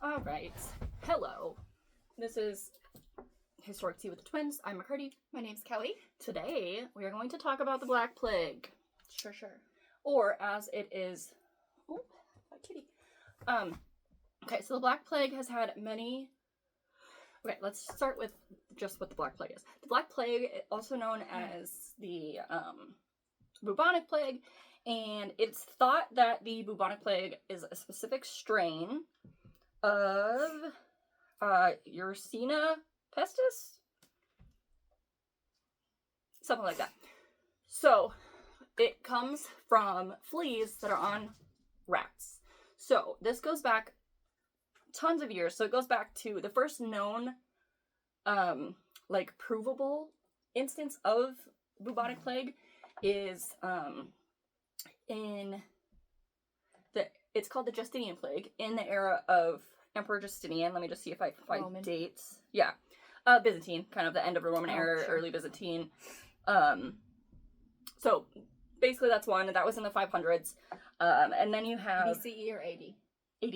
All right. Hello. This is Historic Tea with the Twins. I'm McCarty. My name's Kelly. Today, we are going to talk about the Black Plague. Sure. Or as it is... Oh, my kitty. Okay, so the Black Plague has had many... Okay, let's start with just what the Black Plague is. The Black Plague, also known as the bubonic plague, and it's thought that the bubonic plague is a specific strain of Yersinia pestis? Something like that. So, it comes from fleas that are on rats. So, this goes back tons of years. So, it goes back to the first known, provable instance of bubonic plague is, it's called the Justinian plague in the era of Emperor Justinian. Let me just see if I can find Roman. dates. Yeah. Byzantine, kind of the end of the Roman era, sure. early Byzantine. So basically that's one, and that was in the 500s. And then you have... BCE or AD? AD.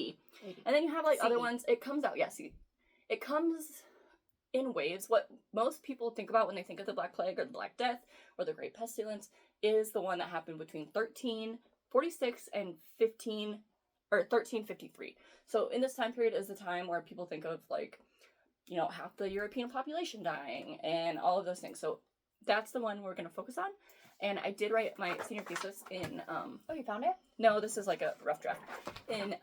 And then you have like CE. other ones. It comes out, yes. It comes in waves. What most people think about when they think of the Black Plague or the Black Death or the Great Pestilence is the one that happened between 1346 and 1353. So in this time period is the time where people think of half the European population dying and all of those things. So that's the one we're going to focus on. And I did write my senior thesis in... Oh, you found it? No, this is like a rough draft. In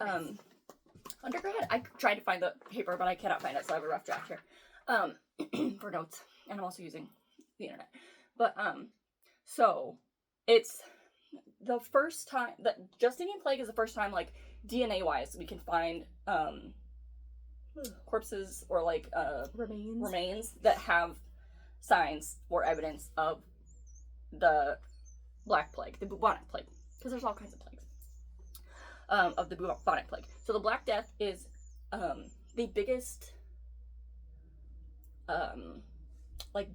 undergrad, I tried to find the paper, but I cannot find it, so I have a rough draft here for notes. And I'm also using the internet. But, so, it's the first time... The Justinian plague is the first time, DNA-wise, we can find corpses or, remains that have signs or evidence of the Black Plague, the bubonic plague, because there's all kinds of plagues of the bubonic plague. So the Black Death is the biggest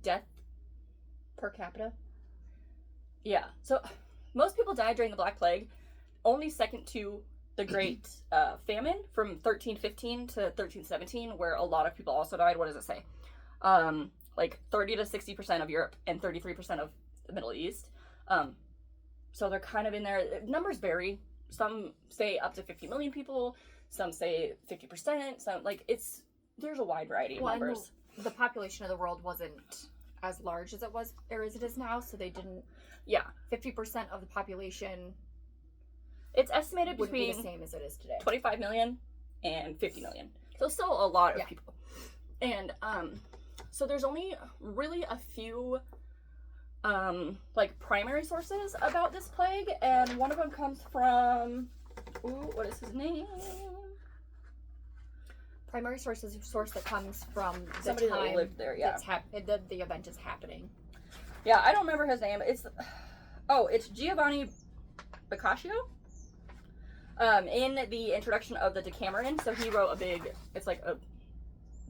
death per capita. Yeah, so most people died during the Black Plague, only second to the Great Famine from 1315 to 1317, where a lot of people also died. What does it say? 30 to 60% of Europe and 33% of the Middle East. So they're kind of in there. Numbers vary. Some say up to 50 million people. Some say 50%. Some there's a wide variety of numbers. The population of the world wasn't as large as it was or as it is now, so they didn't. Yeah, 50% of the population. It's estimated would between be the same as it is today. 25 million and 50 million. So still a lot of people. And so there's only really a few primary sources about this plague, and one of them comes from what is his name? Primary source is a source that comes from the Somebody time that lived there, yeah. The event is happening. Yeah, I don't remember his name. It's Giovanni Boccaccio. In the introduction of the Decameron, so he wrote a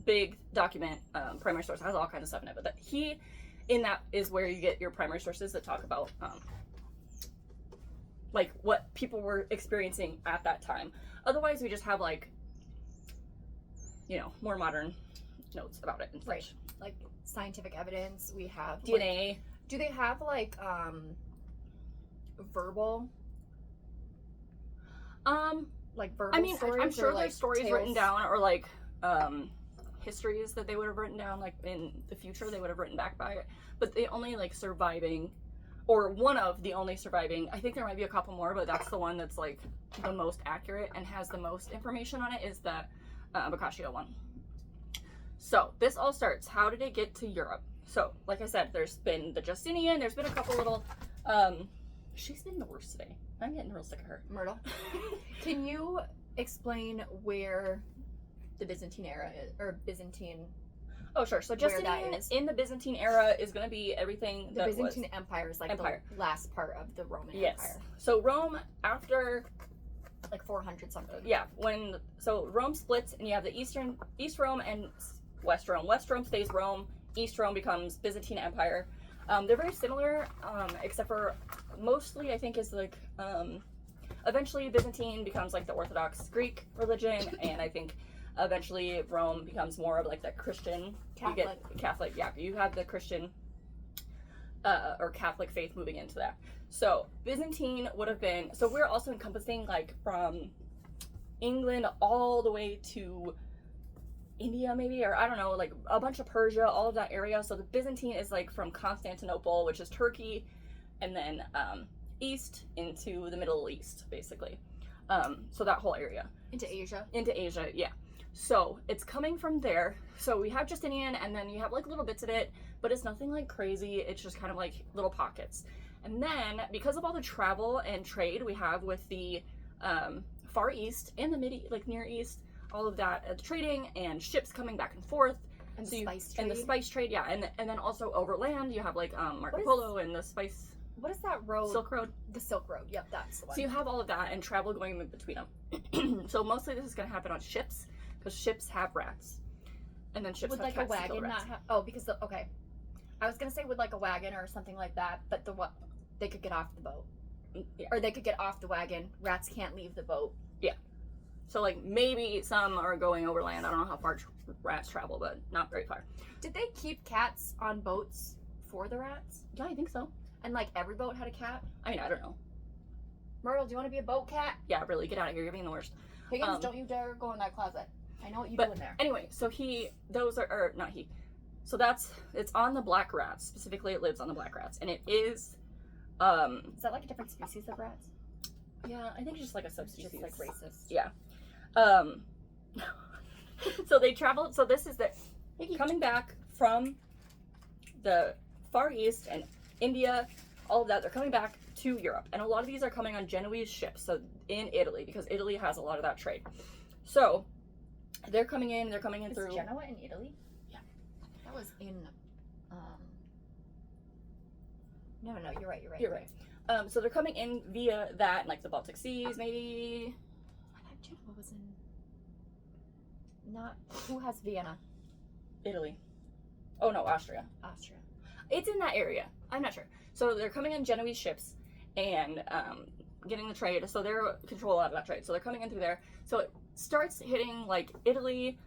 big document, primary source, has all kinds of stuff in it, but that is where you get your primary sources that talk about what people were experiencing at that time. Otherwise, we just have more modern notes about it and such. Right. Like scientific evidence. We have DNA. Do they have verbal? Verbal stories? I'm sure there's stories tales? written down, or histories that they would have written down, in the future they would have written back by it. But the only surviving, or one of the only surviving, I think there might be a couple more, but that's the one that's the most accurate and has the most information on it, is the Boccaccio one. So this all starts, how did it get to Europe? So like I said, there's been the Justinian, there's been a couple little she's been the worst today. I'm getting real sick of her. Myrtle. Can you explain where the Byzantine era is, or Byzantine? Oh, sure. So Justinian in the Byzantine era is going to be everything the Byzantine Empire is the last part of the Roman Empire. So Rome after 400 something. Yeah, so Rome splits and you have the East Rome and West Rome. West Rome stays Rome. East Rome becomes Byzantine Empire. They're very similar, except for mostly I think is eventually Byzantine becomes the Orthodox Greek religion, and I think eventually Rome becomes more of like the Christian. Catholic. You get Catholic, yeah. You have the Christian or Catholic faith moving into that. So Byzantine would have been, so we're also encompassing like from England all the way to India maybe, or I don't know, like a bunch of Persia, all of that area. So the Byzantine is like from Constantinople, which is Turkey, and then east into the Middle East, basically. So that whole area. Into Asia. Into Asia, yeah. So it's coming from there. So we have Justinian, and then you have like little bits of it, but it's nothing like crazy. It's just kind of like little pockets. And then because of all the travel and trade we have with the Far East and the Near East, all of that trading and ships coming back and forth. And so the spice trade. And the spice trade, yeah. And then also overland, you have like Marco Polo and the spice. What is that road? Silk Road. The Silk Road. Yep, that's the one. So you have all of that and travel going in between them. So mostly this is going to happen on ships because ships have rats, and then ships would have like a cats to kill wagon rats. not have? Oh, because okay. I was gonna say with like a wagon or something like that, but they could get off the boat, Yeah. or they could get off the wagon. Rats can't leave the boat. So like maybe some are going overland. I don't know how far rats travel, but not very far. Did they keep cats on boats for the rats? Yeah, I think so. And like every boat had a cat? I mean, I don't know. Myrtle, do you want to be a boat cat? Yeah, really, get out of here. You're being the worst. Higgins, don't you dare go in that closet. I know what you But do in there. anyway, so so it's on the black rats. Specifically, it lives on the black rats. And it is, Is that like a different species of rats? yeah, I think it's just like a It's subspecies. just like racist. Yeah. So they traveled, so this is coming back from the Far East and India, all of that, they're coming back to Europe. And a lot of these are coming on Genoese ships, so in Italy, because Italy has a lot of that trade. So they're coming in through. Is Genoa in Italy? Yeah. That was in, no, you're right. You're right. So they're coming in via that, like the Baltic Seas, maybe. I thought Genoa was in, who has Vienna? Italy. Oh no, Austria. Austria. It's in that area. I'm not sure. So they're coming in Genoese ships and getting the trade. So they're control a lot of that trade. So they're coming in through there. So it starts hitting like Italy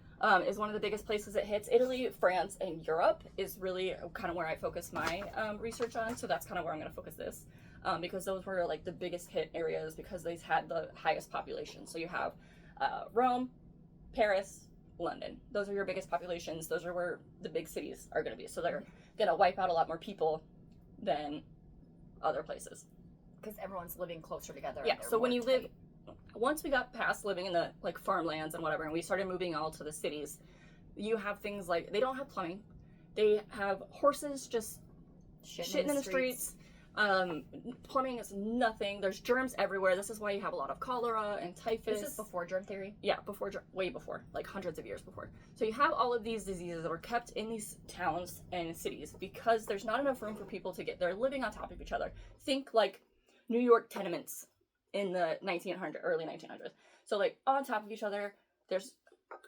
is one of the biggest places it hits. Italy, France, and Europe is really kind of where I focus my research on. So that's kind of where I'm going to focus this because those were like the biggest hit areas because they had the highest population. So you have Rome, Paris, London. Those are your biggest populations. Those are where the big cities are going to be. So they're going to wipe out a lot more people than other places. Because everyone's living closer together. Yeah, so when you live, once we got past living in the like farmlands and whatever, and we started moving all to the cities, you have things like, they don't have plumbing. They have horses just shitting in the streets. Plumbing is nothing. There's germs everywhere. This is why you have a lot of cholera and typhus. This is before germ theory? Yeah, way before, like hundreds of years before. So you have all of these diseases that are kept in these towns and cities because there's not enough room for people to they're living on top of each other. Think like New York tenements in the early 1900s. So like on top of each other,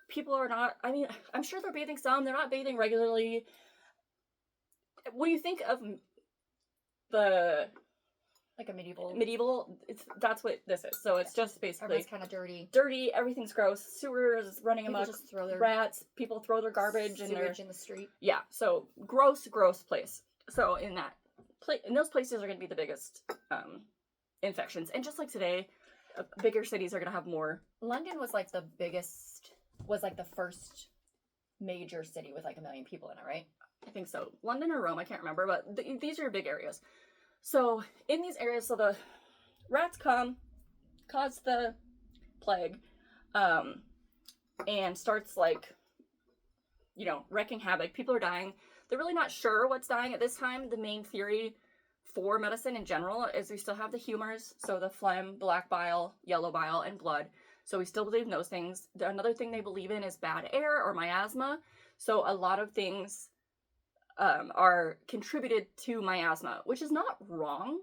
people are not, I mean, I'm sure they're bathing some, they're not bathing regularly. When you think of like a medieval, that's what this is. So it's just basically everyone's kind of dirty, everything's gross, sewers running amok, just throw their people throw their garbage in the street. Yeah, so gross place. So in those places are going to be the biggest infections, and just like today, bigger cities are going to have more. London was like the first major city with like 1 million people in it, right? I think so. London or Rome, I can't remember, but these are big areas. So in these areas, so the rats come, cause the plague, and starts like, wreaking havoc. People are dying. They're really not sure what's dying at this time. The main theory for medicine in general is we still have the humors, so the phlegm, black bile, yellow bile, and blood. So we still believe in those things. Another thing they believe in is bad air or miasma. So a lot of things are contributed to miasma, which is not wrong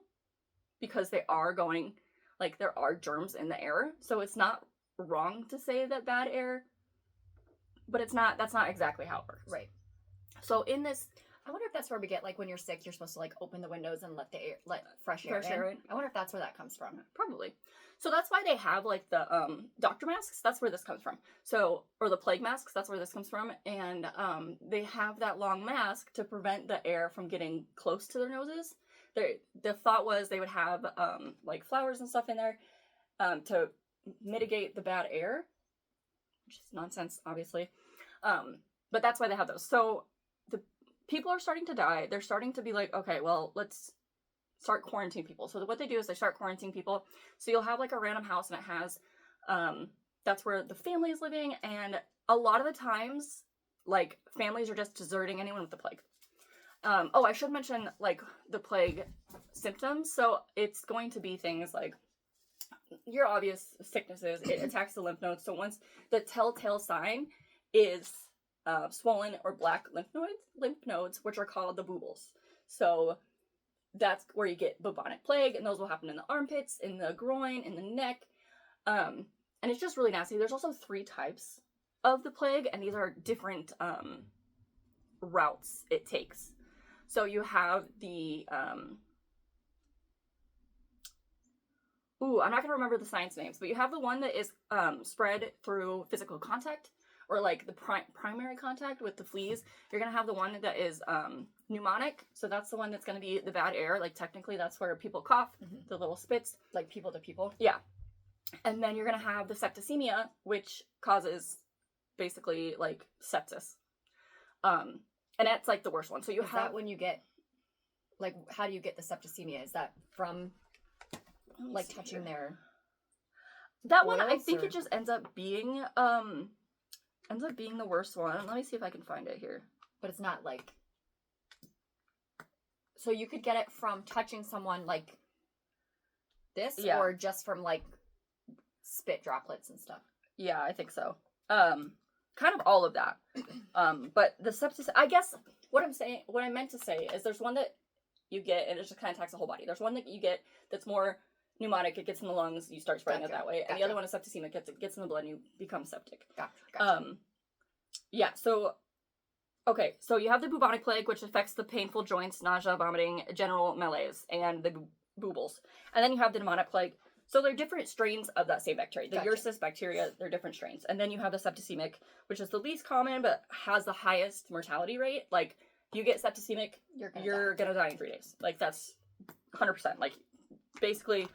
because they are going, like there are germs in the air. So it's not wrong to say that bad air, but that's not exactly how it works. Right. So in this, I wonder if that's where we get, like, when you're sick, you're supposed to, like, open the windows and let fresh air in. in. I wonder if that's where that comes from. Probably. So that's why they have like the doctor masks. That's where this comes from. So, or the plague masks. That's where this comes from. And they have that long mask to prevent the air from getting close to their noses. The thought was they would have like flowers and stuff in there to mitigate the bad air, which is nonsense, obviously. But that's why they have those. So the people are starting to die. They're starting to be like, okay, well, let's start quarantining people. So what they do is they start quarantining people. So you'll have like a random house and it has, that's where the family is living. And a lot of the times, like, families are just deserting anyone with the plague. Oh, I should mention, like, the plague symptoms. So it's going to be things like your obvious sicknesses. It attacks the lymph nodes. So once the telltale sign is swollen or black lymph nodes, which are called the bubbles. So that's where you get bubonic plague, and those will happen in the armpits, in the groin, in the neck. And it's just really nasty. There's also 3 types of the plague, and these are different routes it takes. So you have the I'm not gonna remember the science names, but you have the one that is spread through physical contact, or like the primary contact with the fleas. You're gonna have the one that is pneumonic, so that's the one that's gonna be the bad air. Like, technically that's where people cough, the little spits, like people to people. Yeah. And then you're gonna have the septicemia, which causes basically like sepsis, and that's like the worst one. So you have that when you get, like, how do you get the septicemia? Is that from like touching their that one? I think it just ends up being the worst one. Let me see if I can find it here. But it's not like, so you could get it from touching someone like this, or just from like spit droplets and stuff. Yeah, I think so. Kind of all of that. But the sepsis, I guess what I meant to say is there's one that you get and it just kind of attacks the whole body. There's one that you get that's more pneumonic, it gets in the lungs, you start spreading it that way. And the other one is septicemic, it gets in the blood and you become septic. Gotcha. Yeah, so, okay, so you have the bubonic plague, which affects the painful joints, nausea, vomiting, general malaise, and the bubbles. And then you have the pneumonic plague. So they're different strains of that same bacteria. The Yersinia bacteria, they're different strains. And then you have the septicemic, which is the least common, but has the highest mortality rate. Like, you get septicemic, you're gonna die in 3 days. Like, that's 100%. Like, basically,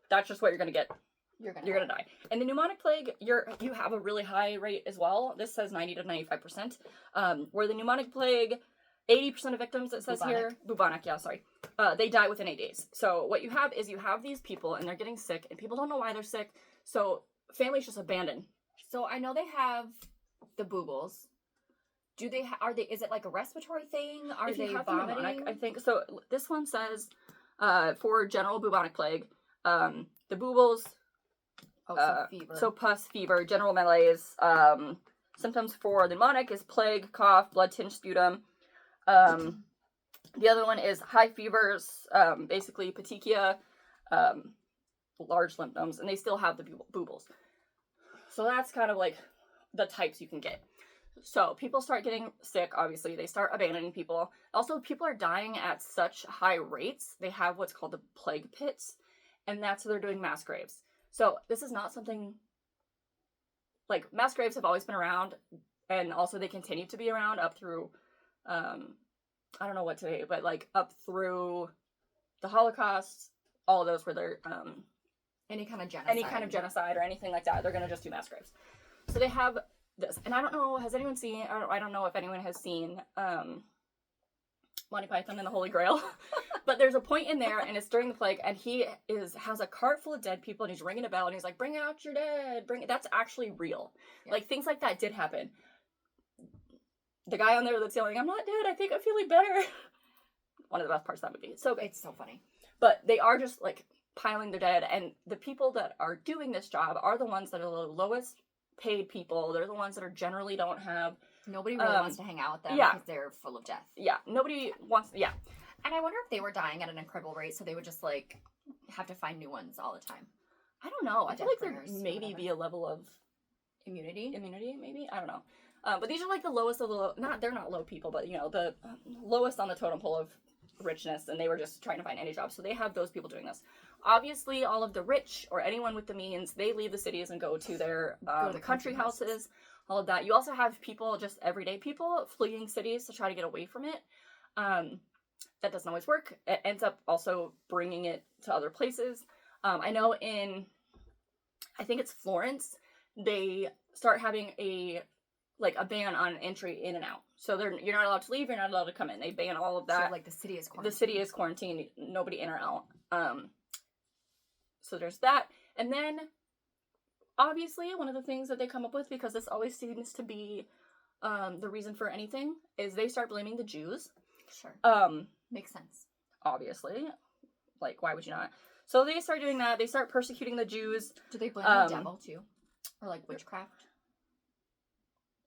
that's just what you're gonna get. You're gonna die. And the pneumonic plague, you have a really high rate as well. This says 90 to 95%. Where the pneumonic plague, 80% of victims, it says bubonic, they die within 8 days. So what you have is you have these people and they're getting sick and people don't know why they're sick. So families just abandon. So I know they have the bubbles. Do they? Is it like a respiratory thing? Are they vomiting? Pneumonic, I think so. This one says for general bubonic plague, the bubbles. Fever. So pus, fever, general malaise. Symptoms for the pneumonic is plague, cough, blood-tinged sputum. The other one is high fevers, basically petechia, large lymph nodes, and they still have the bubbles. So that's kind of like the types you can get. So people start getting sick, obviously. They start abandoning people. Also, people are dying at such high rates. They have what's called the plague pits, and that's where they're doing mass graves. So this is not something, like, mass graves have always been around, and also they continue to be around up through, I don't know what today, but like up through the Holocaust, all of those where they're, any kind of genocide or anything like that, they're going to just do mass graves. So they have this, and I don't know, has anyone seen, I don't know if anyone has seen, Monty Python and the Holy Grail, but there's a point in there, and it's during the plague, and he has a cart full of dead people, and he's ringing a bell, and he's like, "Bring out your dead, that's actually real." Yeah. Like, things like that did happen. The guy on there that's yelling, "I'm not dead, I think I'm feeling better." One of the best parts of that movie. So it's so funny. But they are just, like, piling their dead, and the people that are doing this job are the ones that are the lowest paid people. They're the ones that are generally don't have... Nobody really wants to hang out with them because they're full of death. Yeah, nobody wants... Yeah. And I wonder if they were dying at an incredible rate, so they would just, like, have to find new ones all the time. I don't know. I feel like there maybe be a level of... Immunity, maybe? I don't know. But these are like the lowest of the low. They're not low people, but you know, the lowest on the totem pole of richness, and they were just trying to find any job. So they have those people doing this. Obviously, all of the rich or anyone with the means, they leave the cities and go to their country houses. All of that. You also have people, just everyday people, fleeing cities to try to get away from it. That doesn't always work. It ends up also bringing it to other places. I know I think it's Florence, they start having a ban on entry in and out. So you're not allowed to leave, you're not allowed to come in. They ban all of that. So, like, the city is quarantined. The city is quarantined, nobody in or out. So there's that. And then, obviously, one of the things that they come up with, because this always seems to be the reason for anything, is they start blaming the Jews. Sure. Makes sense. Obviously. Like, why would you not? So they start doing that. They start persecuting the Jews. Do they blame the devil, too? Or, like, witchcraft?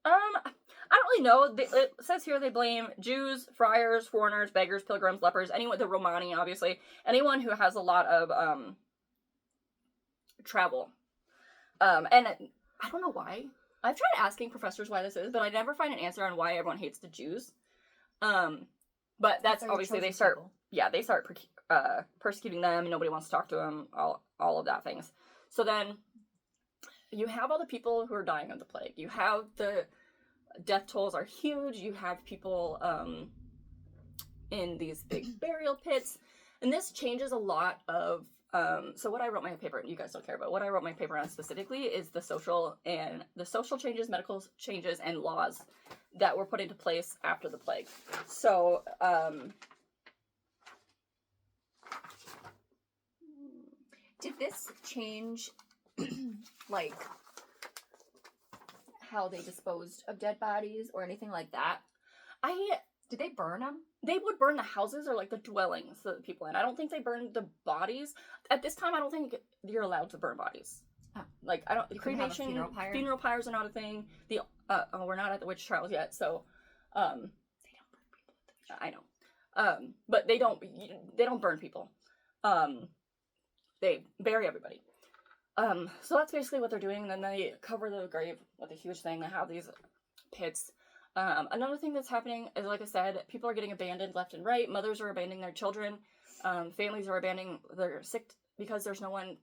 I don't really know. It says here they blame Jews, friars, foreigners, beggars, pilgrims, lepers, anyone, the Romani, obviously. Anyone who has a lot of, travel. And I don't know why. I've tried asking professors why this is, but I never find an answer on why everyone hates the Jews. But that's obviously they start, they start persecuting them, and nobody wants to talk to them, all of that things. So then you have all the people who are dying of the plague. You have the death tolls are huge. You have people in these big burial pits. And this changes a lot of so what I wrote my paper, you guys don't care, but what I wrote my paper on specifically is the social changes, medical changes, and laws that were put into place after the plague. So did this change like how they disposed of dead bodies or anything like that? Did they burn them? They would burn the houses or like the dwellings that the people in. I don't think they burned the bodies. At this time, I don't think you're allowed to burn bodies. Oh. Like, I don't, cremation, funeral pyres are not a thing. We're not at the witch trials yet, so, they don't burn people. I know. But they don't burn people. They bury everybody. So that's basically what they're doing. And then they cover the grave with a huge thing. They have these pits. Another thing that's happening is, like I said, people are getting abandoned left and right. Mothers are abandoning their children. Families are abandoning their sick because there's no one,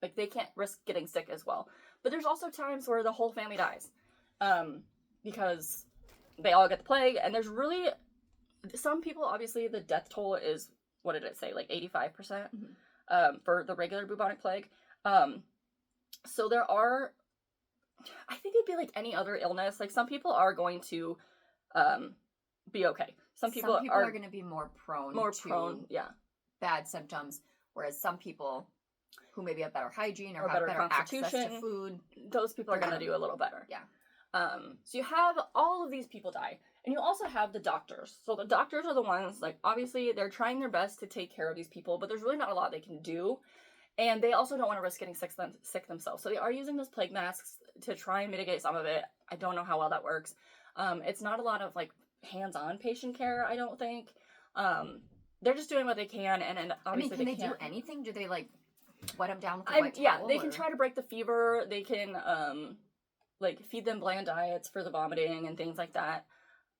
like, they can't risk getting sick as well. But there's also times where the whole family dies because they all get the plague. And there's really, some people, obviously, the death toll is, what did it say, like 85% for the regular bubonic plague. So there are, I think it'd be like any other illness. Like, some people are going to be okay. Some people are going to be more prone to bad symptoms, whereas some people who maybe have better hygiene or have better access to food, those people are going to do a little better. Yeah. So you have all of these people die. And you also have the doctors. So the doctors are the ones, like, obviously they're trying their best to take care of these people, but there's really not a lot they can do. And they also don't want to risk getting sick themselves. So they are using those plague masks to try and mitigate some of it. I don't know how well that works. It's not a lot of, like, hands-on patient care, I don't think. They're just doing what they can, and obviously can they do anything? Do they, like, wet them down with a wet towel? Yeah, they can try to break the fever. They can, feed them bland diets for the vomiting and things like that.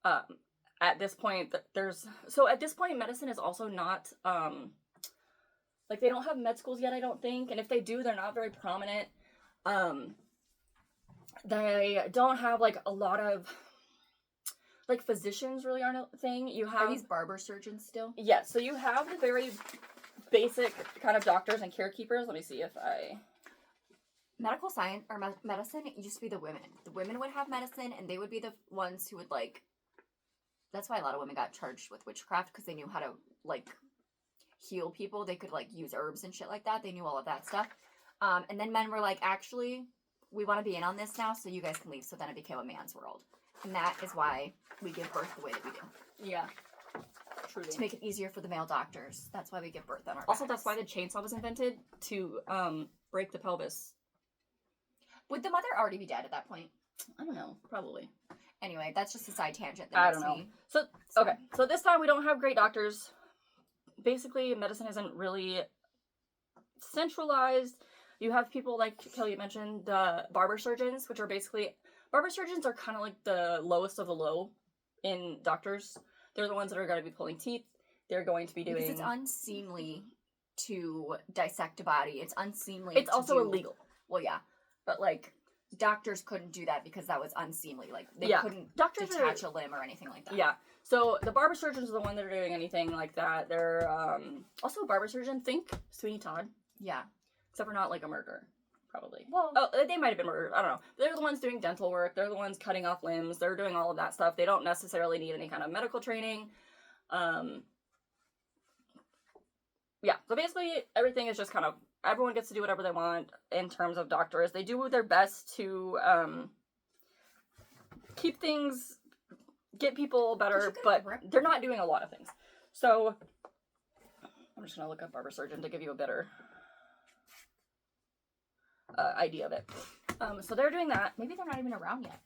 At this point, medicine is also not, they don't have med schools yet, I don't think. And if they do, they're not very prominent. They don't have, like, a lot of, like, physicians really aren't a thing. Are these barber surgeons still? Yes, so you have the very basic kind of doctors and carekeepers. Let me see if I... Medical science, or medicine, it used to be the women. The women would have medicine, and they would be the ones who would, like... That's why a lot of women got charged with witchcraft, because they knew how to, like, heal people. They could, like, use herbs and shit like that. They knew all of that stuff. And then men were like, actually, we want to be in on this now, so you guys can leave. So then it became a man's world. And that is why we give birth the way that we do. Yeah. Truly. To make it easier for the male doctors. That's why we give birth on our Also, backs. that's why the chainsaw was invented, to break the pelvis. Would the mother already be dead at that point? I don't know. Probably. Anyway, that's just a side tangent. I don't know. So, okay. So this time we don't have great doctors. Basically, medicine isn't really centralized. You have people like Kelly mentioned, the barber surgeons, which are basically, barber surgeons are kind of like the lowest of the low in doctors. They're the ones that are going to be pulling teeth. They're going to be doing... Because it's unseemly to dissect a body. It's unseemly. It's also illegal. Well, yeah. But, like, doctors couldn't do that because that was unseemly. Like, they couldn't detach a limb or anything like that. Yeah. So, the barber surgeons are the one that are doing anything like that. They're, also a barber surgeon. Think Sweeney Todd. Yeah. Except for not, like, a murderer. Probably. Well... Oh, they might have been murdered. I don't know. They're the ones doing dental work. They're the ones cutting off limbs. They're doing all of that stuff. They don't necessarily need any kind of medical training. Yeah, so basically everything is just kind of, everyone gets to do whatever they want in terms of doctors. They do their best to keep things, get people better, but they're not doing a lot of things. So I'm just going to look up barber surgeon to give you a better idea of it. So they're doing that. Maybe they're not even around yet.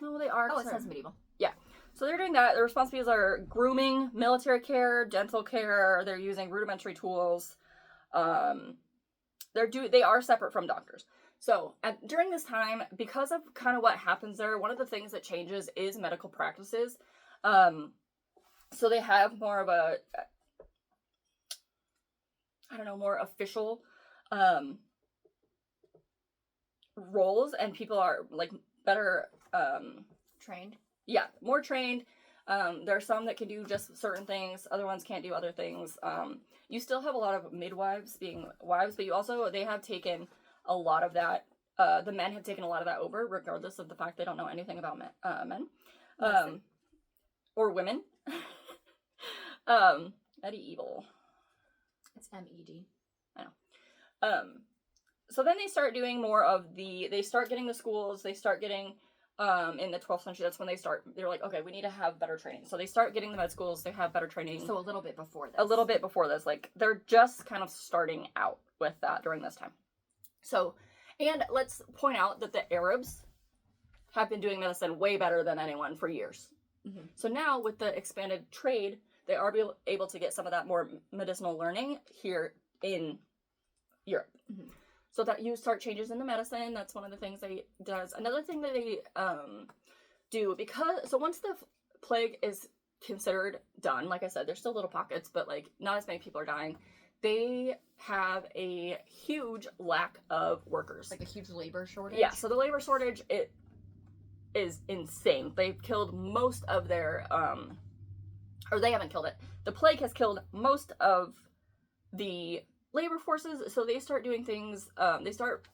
No, they are. Oh, it says medieval. Yeah. So they're doing that. Their responsibilities are grooming, military care, dental care. They're using rudimentary tools. They are separate from doctors. So during this time, because of kind of what happens there, one of the things that changes is medical practices. So they have more of a, I don't know, more official roles, and people are like better trained. Yeah, more trained. There are some that can do just certain things. Other ones can't do other things. You still have a lot of midwives being wives, but they have taken a lot of that. The men have taken a lot of that over, regardless of the fact they don't know anything about men. Or women. Medieval. It's MED. I know. So then they start doing more of they start getting the schools, they start getting... in the 12th century, that's when they're like, okay, we need to have better training. So they start getting the med schools, they have better training. So a little bit before this. A little bit before this. Like, they're just kind of starting out with that during this time. So, and let's point out that the Arabs have been doing medicine way better than anyone for years. Mm-hmm. So now, with the expanded trade, they are able to get some of that more medicinal learning here in Europe. Mm-hmm. So that you start changes in the medicine. That's one of the things they does. Another thing that they do, so once the plague is considered done, like I said, there's still little pockets, but like not as many people are dying. They have a huge lack of workers. Like a huge labor shortage? Yeah, so the labor shortage, it is insane. They've killed most of their, or they haven't killed it. The plague has killed most of the labor forces, so they start doing things, they start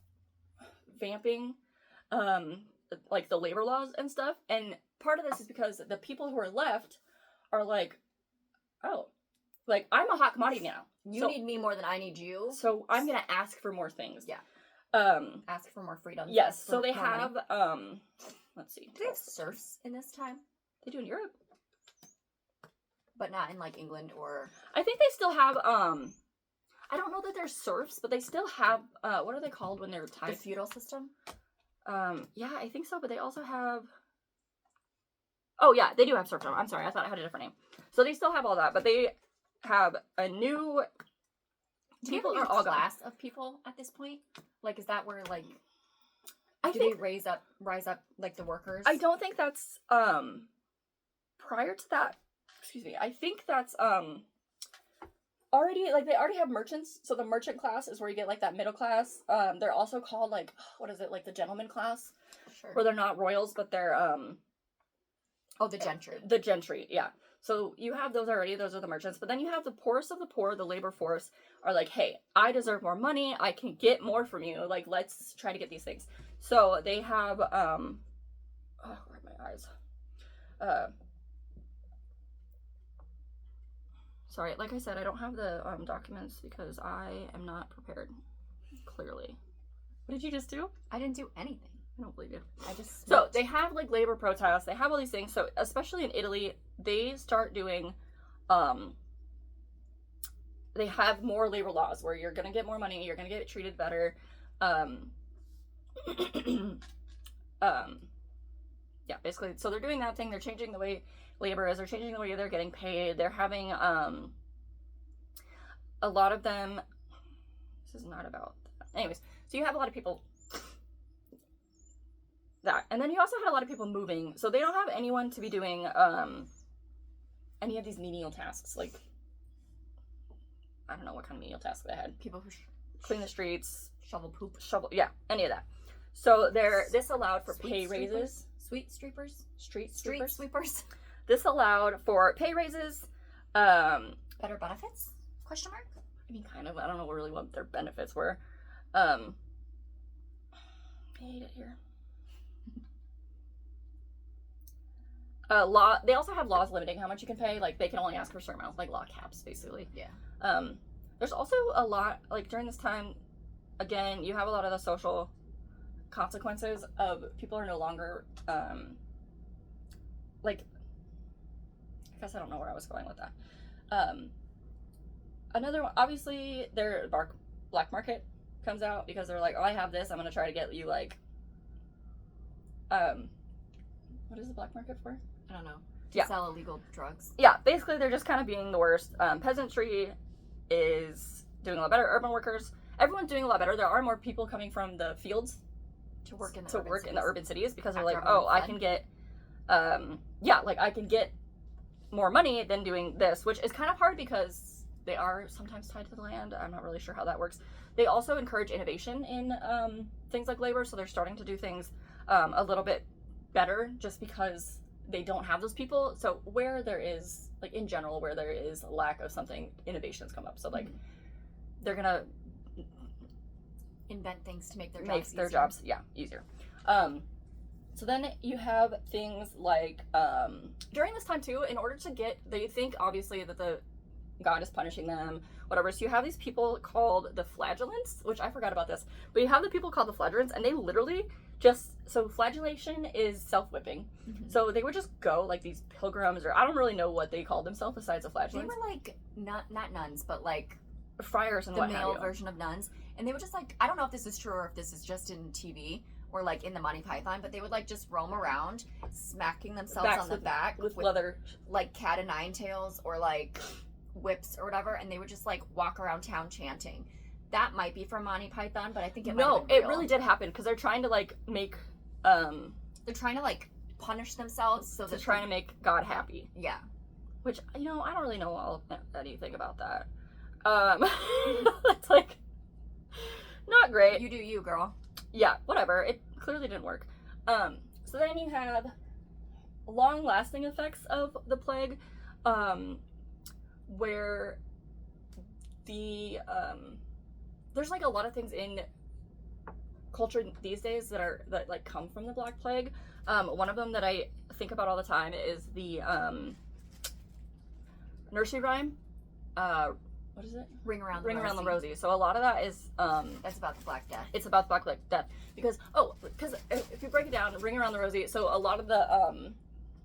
vamping, like the labor laws and stuff, and part of this is because the people who are left are like, oh, like, I'm a hot commodity now. You need me more than I need you. So I'm gonna ask for more things. Yeah. Ask for more freedom. Yes, so they have, let's see. Do they have serfs in this time? They do in Europe. But not in, like, England or... I think they still have, I don't know that they're serfs, but they still have, what are they called when they're tied? The feudal system? Yeah, I think so, but they also have... Oh, yeah, they do have serfdom. I'm sorry, I thought it had a different name. So they still have all that, but they have a new... People are all class of people at this point? Like, is that where, like... I think they rise up, like, the workers? I don't think that's, prior to that... Excuse me. I think that's, already, like, they already have merchants, so the merchant class is where you get, like, that middle class. They're also called, like, what is it, like, the gentleman class? Sure. Where they're not royals, but they're, Oh, the gentry. The gentry, yeah. So you have those already, those are the merchants, but then you have the poorest of the poor, the labor force, are like, hey, I deserve more money, I can get more from you, like, let's try to get these things. So they have, oh, where are my eyes? Sorry, like I said, I don't have the documents because I am not prepared, clearly. What did you just do? I didn't do anything. I don't believe you. I just... So, they have, like, labor protests, they have all these things, so, especially in Italy, they start doing, they have more labor laws where you're gonna get more money, you're gonna get treated better, yeah, basically, so they're doing that thing, they're changing the way labor is, they're changing the way they're getting paid, they're having, a lot of them, this is not about that. Anyways, so you have a lot of people that, and then you also had a lot of people moving, so they don't have anyone to be doing any of these menial tasks. Like, I don't know what kind of menial tasks they had. People who Clean the streets, shovel poop. yeah, any of that. So this allowed for pay raises. Sweet sweepers. Street sweepers. This allowed for pay raises. Better benefits? Question mark? I mean, kind of. I don't know really what their benefits were. I hate it here. They also have laws limiting how much you can pay. Like, they can only ask for a certain amount, like law caps, basically. Yeah. There's also a lot, like, during this time, again, you have a lot of the social consequences of people are no longer, like, I guess I don't know where I was going with that. Another one, obviously, their black market comes out because they're like, oh, I have this, I'm gonna try to get you, like, what is the black market for? I don't know. Yeah. Sell illegal drugs. Yeah, basically they're just kind of being the worst. Peasantry is doing a lot better. Urban workers, everyone's doing a lot better. There are more people coming from the fields To work in the urban cities because they're After like, everyone oh, I fled. can get, I can get more money than doing this, which is kind of hard because they are sometimes tied to the land. I'm not really sure how that works. They also encourage innovation in things like labor, so they're starting to do things a little bit better just because they don't have those people. So where there is, like, in general, where there is a lack of something, innovations come up. So, like, they're gonna invent things to make their jobs easier. So then you have things like during this time too, in order to get, they think obviously that the God is punishing them, whatever. So you have these people called the flagellants, which I forgot about this, but you have the people called the flagellants, and they literally so flagellation is self-whipping. Mm-hmm. So they would just go, like, these pilgrims, or I don't really know what they called themselves besides the They flagellants. were like not nuns, but like Friars and the what have male you. version of nuns, and they would just, like, I don't know if this is true or if this is just in TV or like in the Monty Python, but they would like just roam around smacking themselves Backs on the with- back with leather. like cat o' nine tails or like whips or whatever, and they would just like walk around town chanting. That might be from Monty Python, but I think it might have been it real. really did happen because they're trying to, like, make They're trying to like punish themselves so to that try to make God happy. yeah. Which, I don't really know anything about that. It's like not great. You do you, girl. Yeah, whatever. It clearly didn't work. So then you have long-lasting effects of the plague, where there's like a lot of things in culture these days that like come from the Black Plague. One of them that I think about all the time is the nursery rhyme. What is it? Ring around Ring the around the rosy. rosy. So a lot of that is That's about the Black Death. it's about the Black Death because if you break it down, Ring Around the Rosy. So a lot of the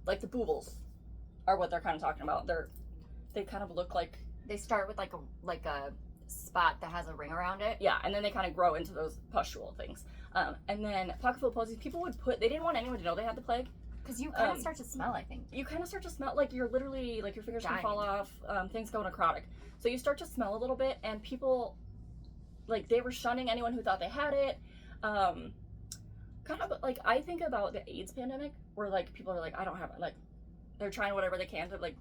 like the boobles are what they're kind of talking about. They kind of look like, They start with like a spot that has a ring around it. yeah, and then they kind of grow into those pustule things. And then pocketful posies, people they didn't want anyone to know they had the plague. Because you kind of start to smell, I think. You kind of start to smell like you're literally, like, your fingers can Dying. fall off, things go necrotic. So you start to smell a little bit, and people, like, they were shunning anyone who thought they had it. Kind of, like, I think about the AIDS pandemic, where, like, people are like, I don't have it. Like, they're trying whatever they can to, like,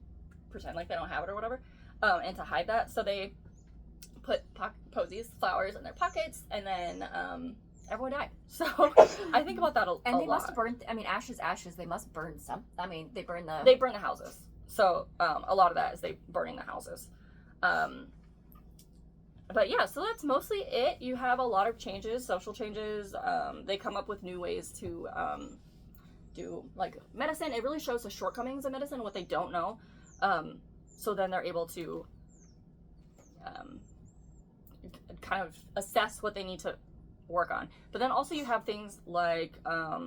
pretend like they don't have it or whatever, and to hide that. So they put posies, flowers in their pockets, and then everyone died. So I think about that a And they lot. must burn, ashes, they must burn some. I mean, they burn the... They burn the houses. So a lot of that is they burning the houses. But yeah, so that's mostly it. You have a lot of changes, social changes. They come up with new ways to do, like, medicine. It really shows the shortcomings of medicine, what they don't know. So then they're able to kind of assess what they need to work on. But then also you have things like a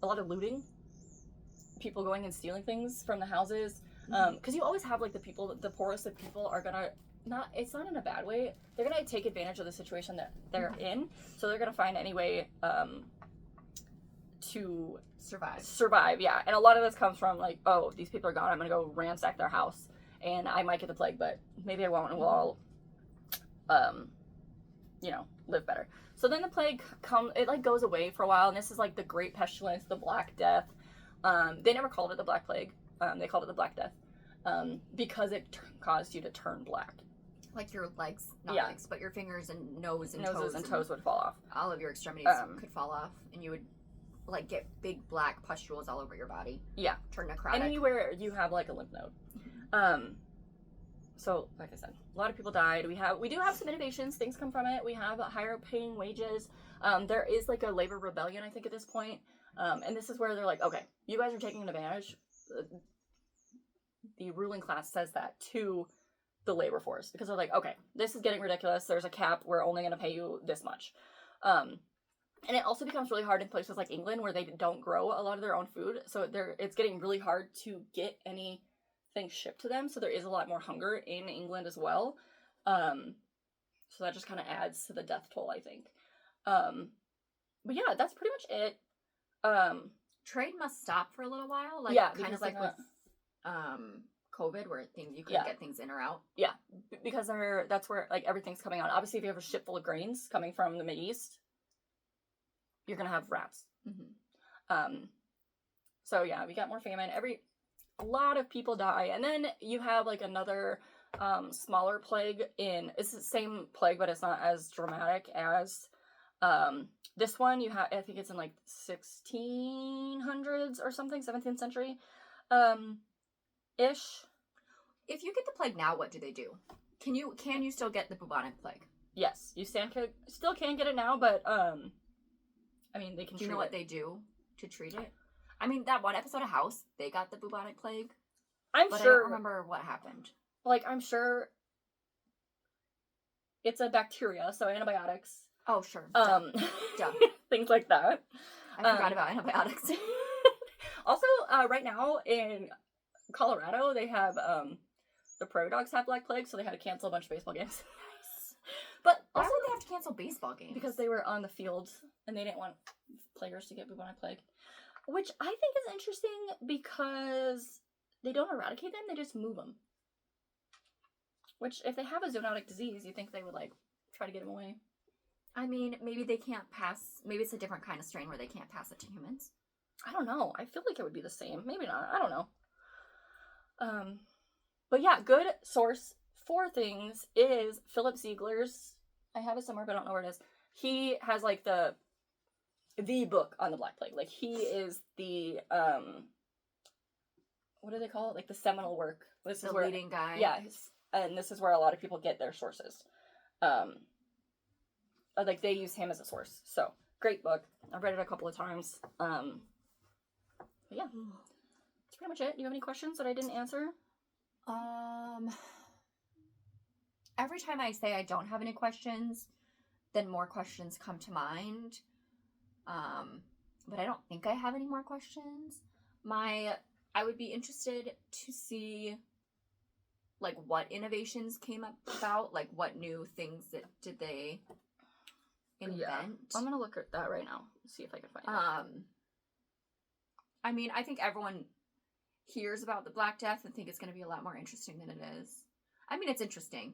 lot of looting, people going and stealing things from the houses, because you always have, like, the poorest of people are gonna it's not in a bad way, they're gonna take advantage of the situation that they're in, so they're gonna find any way to survive, yeah. And a lot of this comes from, like, oh, these people are gone, I'm gonna go ransack their house, and I might get the plague, but maybe I won't, and we'll all live better. So then the plague it goes away for a while, and this is like the Great Pestilence, the Black Death. They never called it the Black Plague. They called it the Black Death because it caused you to turn black. Like your legs, not legs, but your fingers and noses and toes would fall off. All of your extremities could fall off, and you would like get big black pustules all over your body. Yeah, turn necrotic. Anywhere you have like a lymph node. So like I said, a lot of people died. We do have some innovations. Things come from it. We have higher paying wages. There is like a labor rebellion, I think, at this point. And this is where they're like, okay, you guys are taking an advantage. The ruling class says that to the labor force because they're like, okay, this is getting ridiculous. There's a cap. We're only going to pay you this much. And it also becomes really hard in places like England where they don't grow a lot of their own food. So it's getting really hard to get anything shipped to them. So there is a lot more hunger in England as well. So that just kind of adds to the death toll, I think. But yeah, that's pretty much it. Trade must stop for a little while. Like, yeah, kind of like with COVID, where you couldn't get things in or out. Yeah, because that's where like everything's coming out. Obviously, if you have a ship full of grains coming from the Mideast, you're gonna have rats. Mm-hmm. So yeah, we got more famine. A lot of people die, and then you have like another smaller plague it's the same plague, but it's not as dramatic as this one. I think it's in like 1600s or something, 17th century ish. If you get the plague now, what do they do? Can you still get the bubonic plague? Yes, you still can get it now, but I mean, they can. Do you know what they do to treat it? I mean, that one episode of House, they got the bubonic plague. But sure. I don't remember what happened. Like, I'm sure it's a bacteria, so antibiotics. Oh, sure. Duh. Things like that. I forgot about antibiotics. Also, right now in Colorado, they have the prairie dogs have Black Plague, so they had to cancel a bunch of baseball games. Nice. But why also, would they have to cancel baseball games? Because they were on the field and they didn't want players to get bubonic plague, which I think is interesting because they don't eradicate them; they just move them. Which, if they have a zoonotic disease, you think they would like try to get them away. I mean, maybe they can't pass. Maybe it's a different kind of strain where they can't pass it to humans. I don't know. I feel like it would be the same. Maybe not. I don't know. But yeah, good source for things is Philip Ziegler's. I have it somewhere, but I don't know where it is. He has like the book on the Black Plague. Like he is the what do they call it? Like the seminal work. This is the leading guy. Yeah, and this is where a lot of people get their sources. Like they use him as a source. So great book. I've read it a couple of times. But yeah, that's pretty much it. Do you have any questions that I didn't answer? Every time I say I don't have any questions, then more questions come to mind. But I don't think I have any more questions. I would be interested to see like what innovations came about, like what new things did they invent. Yeah. I'm gonna look at that right now, see if I can find it. I mean, I think everyone hears about the Black Death and think it's going to be a lot more interesting than it is. I mean, it's interesting,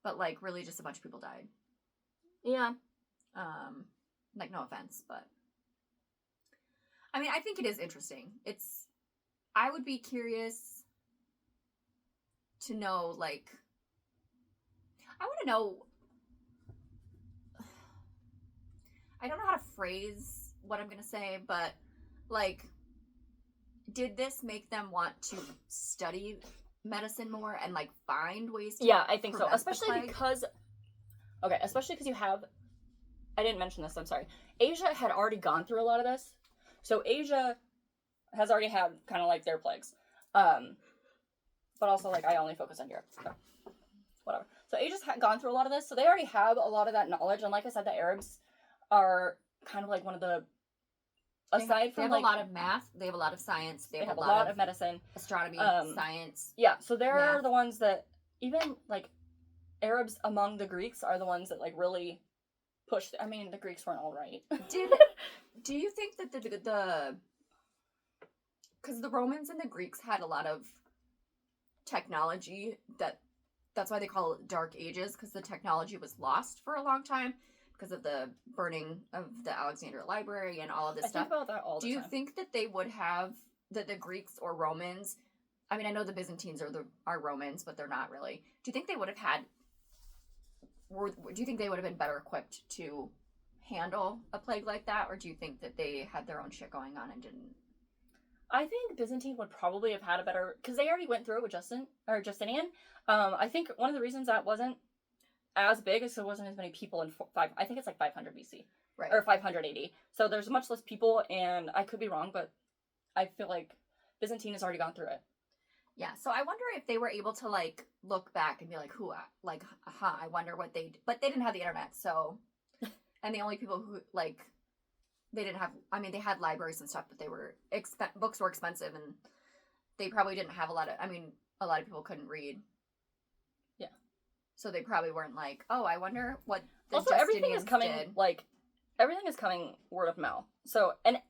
but like really just a bunch of people died. Yeah. Like no offense, but I mean, I think it is interesting. I would be curious to know, like, I want to know, I don't know how to phrase what I'm going to say, but like, did this make them want to study medicine more and like find ways to I think so, especially because you have, I didn't mention this, I'm sorry, Asia had already gone through a lot of this. So Asia has already had kind of like their plagues, but also like I only focus on Europe, so whatever. So Asia's gone through a lot of this, so they already have a lot of that knowledge. And like I said, the Arabs are kind of like one of the, aside from they have like a lot of math, they have a lot of science, they have a lot of medicine, astronomy, science. Yeah, so they're the ones that even like Arabs among the Greeks are the ones that like really pushed. I mean, the Greeks weren't all right. Do you think that the because the Romans and the Greeks had a lot of technology that that's why they call it Dark Ages, because the technology was lost for a long time because of the burning of the Alexandria Library and all of this I stuff. think about that all the Do time. you think that they would have, that the Greeks or Romans, I mean, I know the Byzantines are Romans, but they're not really. Do you think they would have had, do you think they would have been better equipped to handle a plague like that, or do you think that they had their own shit going on and didn't? I think Byzantine would probably have had a better, because they already went through it with Justinian. I think one of the reasons that wasn't as big is there wasn't as many people in I think it's like 500 BC. Right. Or 500 AD. So there's much less people, and I could be wrong, but I feel like Byzantine has already gone through it. Yeah, so I wonder if they were able to, like, look back and be like, I wonder what but they didn't have the internet, so, and the only people who, like, they didn't have, I mean, they had libraries and stuff, but they were, books were expensive, and they probably didn't have a lot of people couldn't read. Yeah. So they probably weren't like, oh, I wonder what the also, everything is coming, did. like, everything is coming word of mouth. So, and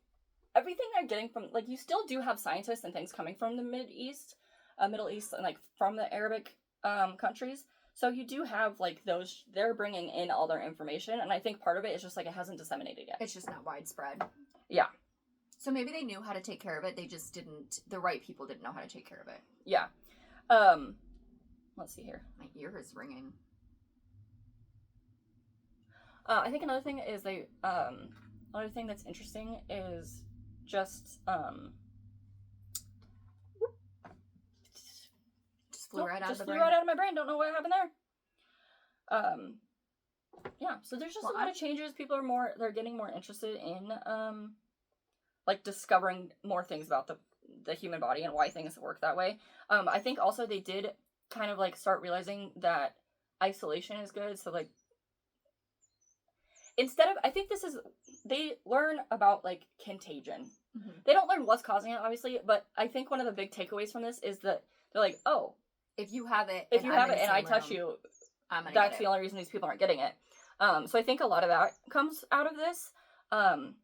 everything they're getting from, like, you still do have scientists and things coming from the Middle East, and, like, from the Arabic countries. So you do have, like, those, they're bringing in all their information, and I think part of it is just, like, it hasn't disseminated yet. It's just not widespread. Yeah. So maybe they knew how to take care of it, they just didn't, the right people didn't know how to take care of it. Yeah. Let's see here. My ear is ringing. I think another thing is another thing that's interesting is just, Flew right out of the brain. right out of my brain. Don't know what happened there. Yeah. So there's just a lot of changes. People they're getting more interested in, like, discovering more things about the human body and why things work that way. I think also they did kind of, like, start realizing that isolation is good. So, like, I think they learn about, like, contagion. Mm-hmm. They don't learn what's causing it, obviously, but I think one of the big takeaways from this is that they're like, oh, if you have it and I touch you, that's the only reason these people aren't getting it. So I think a lot of that comes out of this. What?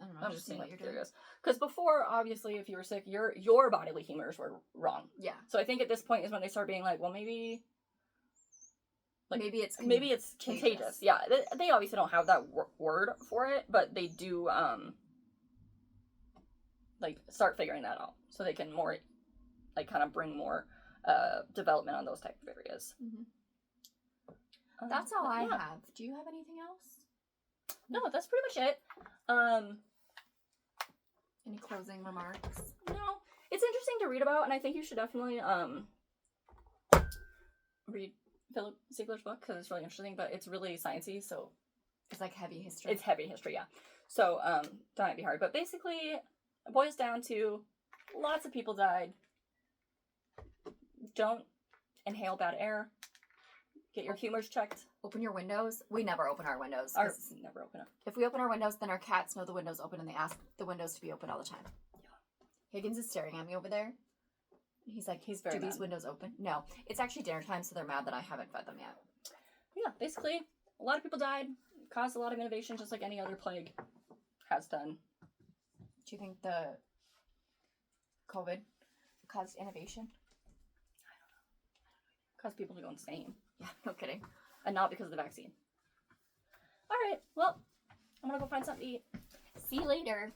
I don't know. I'm just seeing what what you're doing. Because before, obviously, if you were sick, your bodily humors were wrong. Yeah. So I think at this point is when they start being like, well, maybe... Like, maybe it's contagious. Yeah, they obviously don't have that word for it, but they do, like, start figuring that out. So they can more, like, kind of bring more development on those type of areas. Mm-hmm. That's all I have. Do you have anything else? No, that's pretty much it. Any closing remarks? No. It's interesting to read about, and I think you should definitely, read Philip Ziegler's book, because it's really interesting, but it's really sciencey, so... It's like heavy history. It's heavy history, yeah. So, that might be hard. But basically, it boils down to lots of people died. Don't inhale bad air. Get your humors checked. Open your windows. We never open our windows. Ours never open up. If we open our windows, then our cats know the window's open and they ask the windows to be open all the time. Yeah. Higgins is staring at me over there. He's like, he's very do these windows open? No. It's actually dinner time, so they're mad that I haven't fed them yet. Yeah, basically, a lot of people died. Caused a lot of innovation, just like any other plague has done. Do you think the COVID caused innovation? I don't know. Caused people to go insane. Yeah, no kidding. And not because of the vaccine. Alright, well, I'm gonna go find something to eat. See you later.